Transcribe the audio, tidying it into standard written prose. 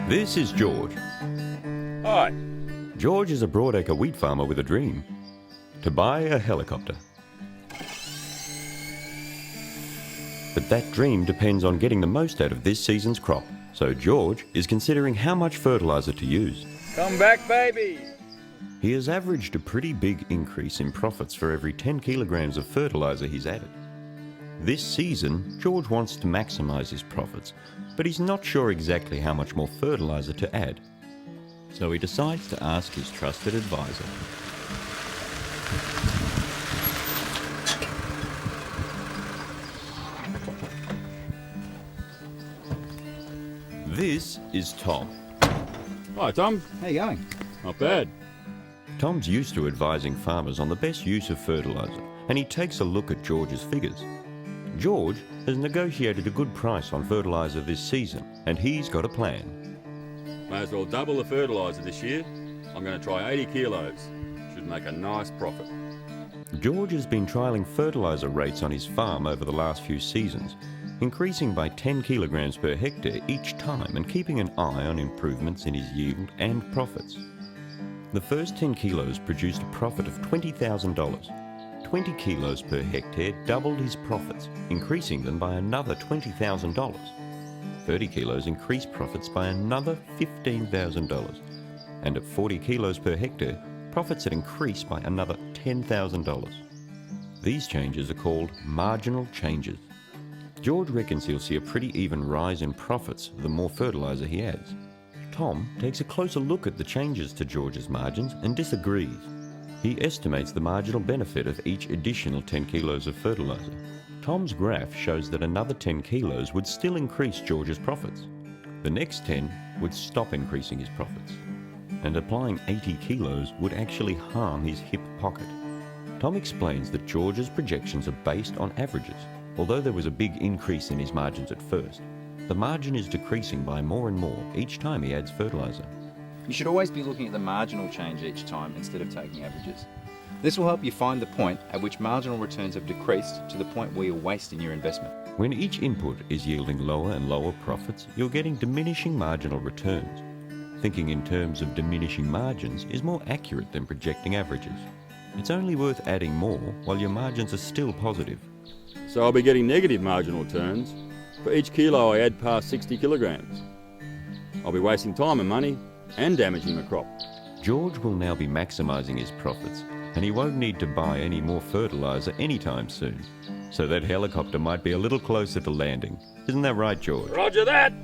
This is George. Hi. George is a broadacre wheat farmer with a dream: to buy a helicopter. But that dream depends on getting the most out of this season's crop, so George is considering how much fertiliser to use. Come back, baby. He has averaged a pretty big increase in profits for every 10 kilograms of fertiliser he's added. This season, George wants to maximise his profits, but he's not sure exactly how much more fertiliser to add. So he decides to ask his trusted advisor. This is Tom. Hi, Tom. How you going? Not bad. Tom's used to advising farmers on the best use of fertiliser, and he takes a look at George's figures. George has negotiated a good price on fertiliser this season, and he's got a plan. May as well double the fertiliser this year. I'm going to try 80 kilos. Should make a nice profit. George has been trialling fertiliser rates on his farm over the last few seasons, increasing by 10 kilograms per hectare each time and keeping an eye on improvements in his yield and profits. The first 10 kilos produced a profit of $20,000. 20 kilos per hectare doubled his profits, increasing them by another $20,000. 30 kilos increased profits by another $15,000. And at 40 kilos per hectare, profits had increased by another $10,000. These changes are called marginal changes. George reckons he'll see a pretty even rise in profits the more fertiliser he adds. Tom takes a closer look at the changes to George's margins and disagrees. He estimates the marginal benefit of each additional 10 kilos of fertiliser. Tom's graph shows that another 10 kilos would still increase George's profits. The next 10 would stop increasing his profits. And applying 80 kilos would actually harm his hip pocket. Tom explains that George's projections are based on averages. Although there was a big increase in his margins at first, the margin is decreasing by more and more each time he adds fertiliser. You should always be looking at the marginal change each time instead of taking averages. This will help you find the point at which marginal returns have decreased to the point where you're wasting your investment. When each input is yielding lower and lower profits, you're getting diminishing marginal returns. Thinking in terms of diminishing margins is more accurate than projecting averages. It's only worth adding more while your margins are still positive. So I'll be getting negative marginal returns for each kilo I add past 60 kilograms. I'll be wasting time and money and damaging the crop. George will now be maximising his profits, and he won't need to buy any more fertiliser anytime soon. So that helicopter might be a little closer to landing. Isn't that right, George? Roger that!